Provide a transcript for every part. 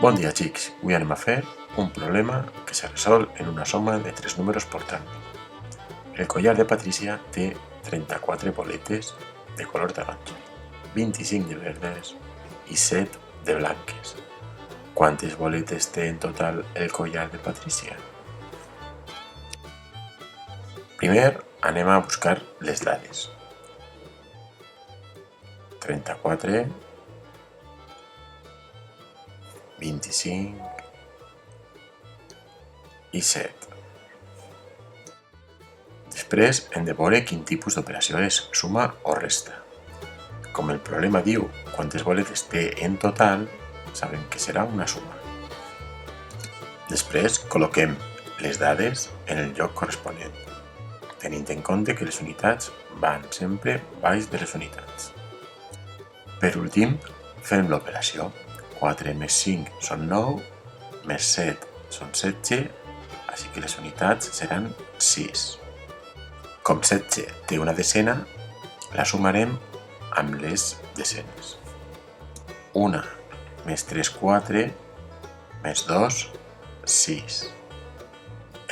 Bon dia, xics. Avui anem a fer un problema que se resol en una suma de 3 números por tanto. El collar de Patricia té 34 boletes de color taronja, 25 de verdes i 7 de blanques. Quantes boletes té en total el collar de Patricia? Primer anem a buscar les dades. 34, 25 i 7. Després hem de veure quin tipus d'operació és, suma o resta. Com el problema diu quantes boletes té en total, sabem que serà una suma. Després col·loquem les dades en el lloc corresponent, tenint en compte que les unitats van sempre baix de les unitats. Per últim, fem l'operació. 4 més 5 són 9, més 7 són 16, així que les unitats seran 6. Com 16 té una decena, la sumarem amb les desenes. 1 més 3, 4, més 2, 6.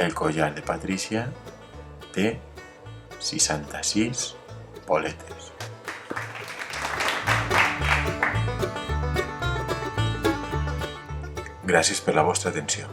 El collar de Patricia té 66 boletes. Gràcies per la vostra atenció.